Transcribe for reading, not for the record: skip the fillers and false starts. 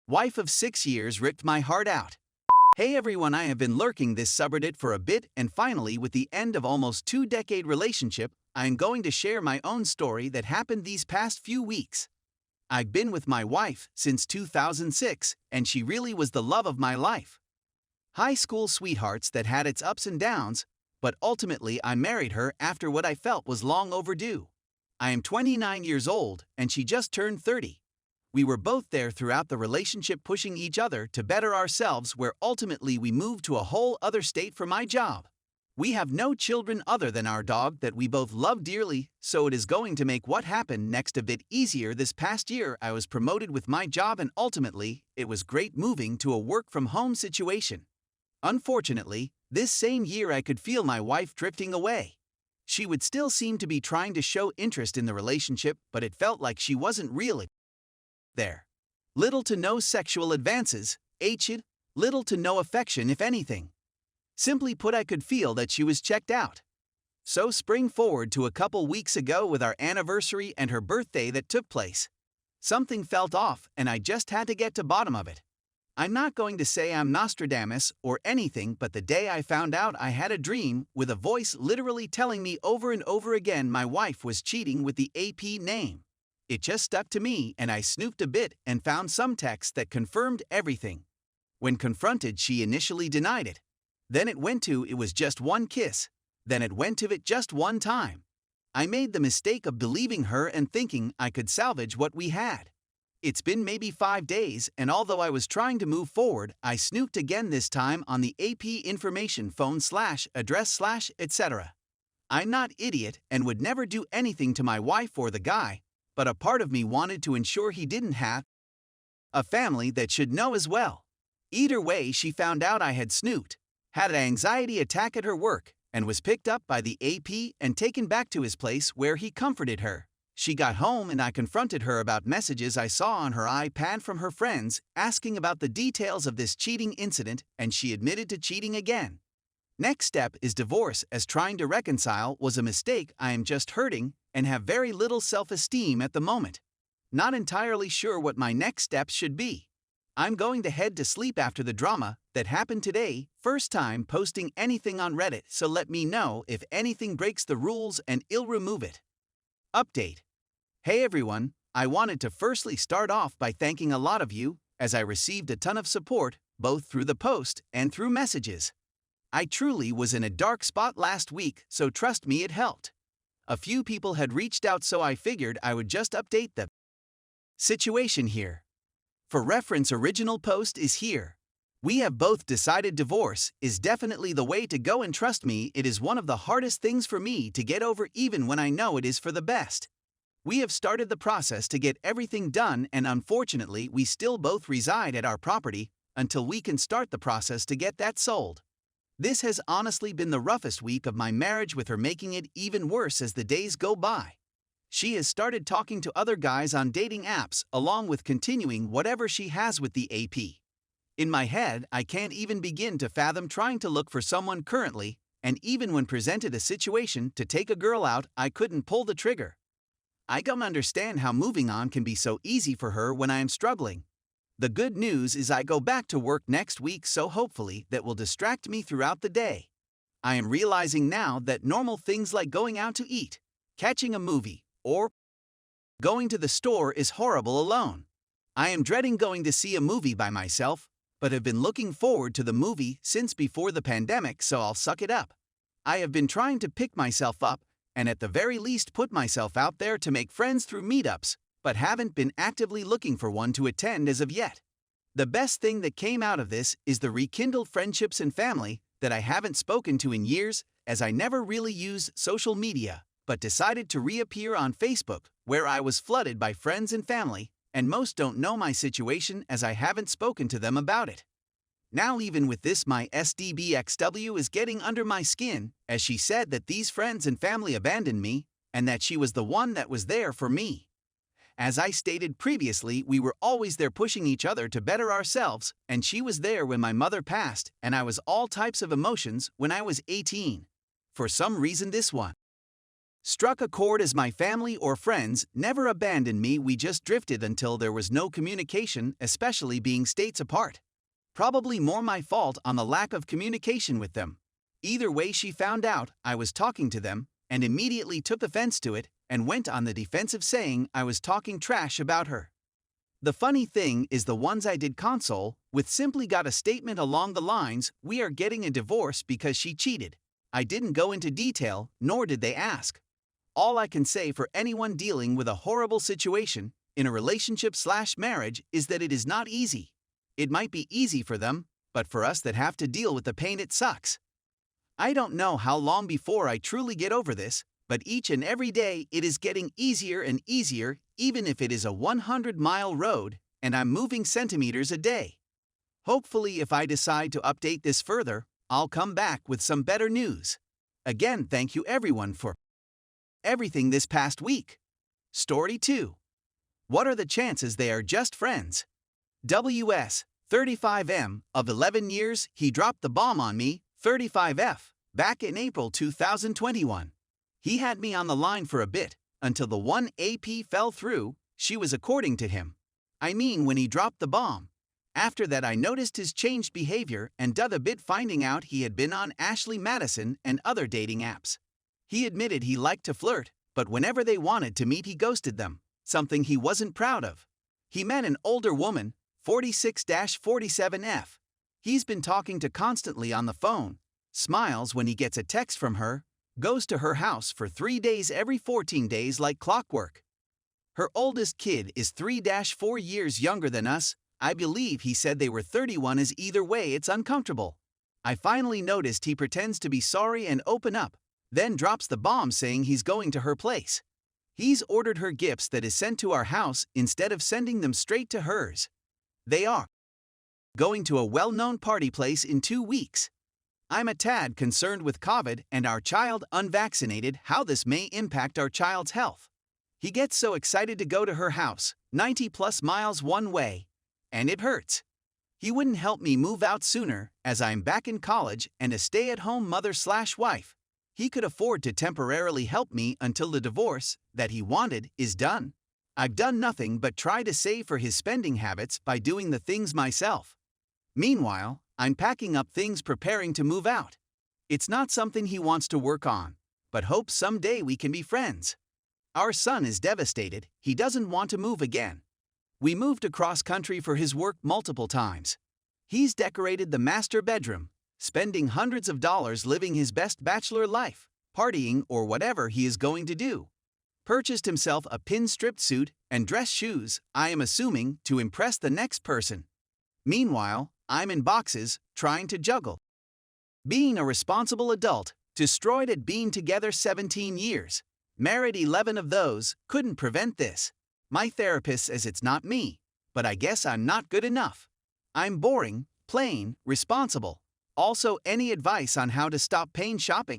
Wife of 6 years ripped my heart out. Hey everyone, I have been lurking this subreddit for a bit, and finally, with the end of almost 2-decade relationship, I am going to share my own story that happened these past few weeks. I've been with my wife since 2006, and she really was the love of my life. High school sweethearts that had its ups and downs, but ultimately I married her after what I felt was long overdue. I am 29 years old, and she just turned 30. We were both there throughout the relationship, pushing each other to better ourselves, where ultimately we moved to a whole other state for my job. We have no children other than our dog that we both love dearly, so it is going to make what happened next a bit easier. This past year I was promoted with my job, and ultimately it was great moving to a work-from-home situation. Unfortunately, this same year I could feel my wife drifting away. She would still seem to be trying to show interest in the relationship, but it felt like she wasn't really there. Little to no sexual advances, little to no affection if anything. Simply put, I could feel that she was checked out. So spring forward to a couple weeks ago with our anniversary and her birthday that took place. Something felt off, and I just had to get to bottom of it. I'm not going to say I'm Nostradamus or anything, but the day I found out, I had a dream with a voice literally telling me over and over again my wife was cheating with the AP name. It just stuck to me, and I snooped a bit and found some text that confirmed everything. When confronted, she initially denied it. Then it went to it was just one kiss. Then it went to it just one time. I made the mistake of believing her and thinking I could salvage what we had. It's been maybe 5 days, and although I was trying to move forward, I snooped again, this time on the AP information, phone/address/etc. I'm not idiot and would never do anything to my wife or the guy, but a part of me wanted to ensure he didn't have a family that should know as well. Either way, she found out I had snooped, had an anxiety attack at her work, and was picked up by the AP and taken back to his place where he comforted her. She got home, and I confronted her about messages I saw on her iPad from her friends asking about the details of this cheating incident, and she admitted to cheating again. Next step is divorce, as trying to reconcile was a mistake. I am just hurting and have very little self-esteem at the moment. Not entirely sure what my next steps should be. I'm going to head to sleep after the drama that happened today. First time posting anything on Reddit, so let me know if anything breaks the rules and I'll remove it. Update. Hey everyone, I wanted to firstly start off by thanking a lot of you, as I received a ton of support, both through the post and through messages. I truly was in a dark spot last week, so trust me, it helped. A few people had reached out, so I figured I would just update the situation here. For reference, original post is here. We have both decided divorce is definitely the way to go, and trust me, it is one of the hardest things for me to get over, even when I know it is for the best. We have started the process to get everything done, and unfortunately we still both reside at our property until we can start the process to get that sold. This has honestly been the roughest week of my marriage, with her making it even worse as the days go by. She has started talking to other guys on dating apps, along with continuing whatever she has with the AP. In my head, I can't even begin to fathom trying to look for someone currently, and even when presented a situation to take a girl out, I couldn't pull the trigger. I don't understand how moving on can be so easy for her when I am struggling. The good news is I go back to work next week, so hopefully that will distract me throughout the day. I am realizing now that normal things like going out to eat, catching a movie, or going to the store is horrible alone. I am dreading going to see a movie by myself, but have been looking forward to the movie since before the pandemic, so I'll suck it up. I have been trying to pick myself up, and at the very least put myself out there to make friends through meetups, but haven't been actively looking for one to attend as of yet. The best thing that came out of this is the rekindled friendships and family that I haven't spoken to in years, as I never really use social media, but decided to reappear on Facebook, where I was flooded by friends and family, and most don't know my situation as I haven't spoken to them about it. Now even with this, my SDBXW is getting under my skin, as she said that these friends and family abandoned me, and that she was the one that was there for me. As I stated previously, we were always there pushing each other to better ourselves, and she was there when my mother passed, and I was all types of emotions when I was 18. For some reason, this one Struck a chord as my family or friends never abandoned me, we just drifted until there was no communication, especially being states apart. Probably more my fault on the lack of communication with them. Either way, she found out I was talking to them and immediately took offense to it and went on the defensive saying I was talking trash about her. The funny thing is the ones I did console with simply got a statement along the lines, "We are getting a divorce because she cheated." I didn't go into detail, nor did they ask. All I can say for anyone dealing with a horrible situation in a relationship/marriage is that it is not easy. It might be easy for them, but for us that have to deal with the pain, it sucks. I don't know how long before I truly get over this, but each and every day it is getting easier and easier, even if it is a 100-mile road and I'm moving centimeters a day. Hopefully, if I decide to update this further, I'll come back with some better news. Again, thank you everyone for everything this past week. Story 2. What are the chances they are just friends? WS, 35M, of 11 years, he dropped the bomb on me, 35F, back in April 2021. He had me on the line for a bit, until the one AP fell through, she was according to him. I mean when he dropped the bomb. After that I noticed his changed behavior and dug a bit, finding out he had been on Ashley Madison and other dating apps. He admitted he liked to flirt, but whenever they wanted to meet he ghosted them, something he wasn't proud of. He met an older woman, 46-47F. He's been talking to constantly on the phone, smiles when he gets a text from her, goes to her house for 3 days every 14 days like clockwork. Her oldest kid is 3-4 years younger than us. I believe he said they were 31. As either way, it's uncomfortable. I finally noticed he pretends to be sorry and open up, then drops the bomb saying he's going to her place. He's ordered her gifts that is sent to our house instead of sending them straight to hers. They are going to a well-known party place in 2 weeks. I'm a tad concerned with COVID and our child unvaccinated, how this may impact our child's health. He gets so excited to go to her house, 90+ miles one way, and it hurts. He wouldn't help me move out sooner, as I'm back in college and a stay-at-home mother/wife. He could afford to temporarily help me until the divorce that he wanted is done. I've done nothing but try to save for his spending habits by doing the things myself. Meanwhile, I'm packing up things, preparing to move out. It's not something he wants to work on, but hopes someday we can be friends. Our son is devastated. He doesn't want to move again. We moved across country for his work multiple times. He's decorated the master bedroom, spending hundreds of dollars living his best bachelor life, partying or whatever he is going to do. Purchased himself a pin-stripped suit and dress shoes, I am assuming to impress the next person. Meanwhile, I'm in boxes, trying to juggle being a responsible adult, destroyed at being together 17 years, married 11 of those, couldn't prevent this. My therapist says it's not me, but I guess I'm not good enough. I'm boring, plain, responsible. Also, any advice on how to stop pain shopping?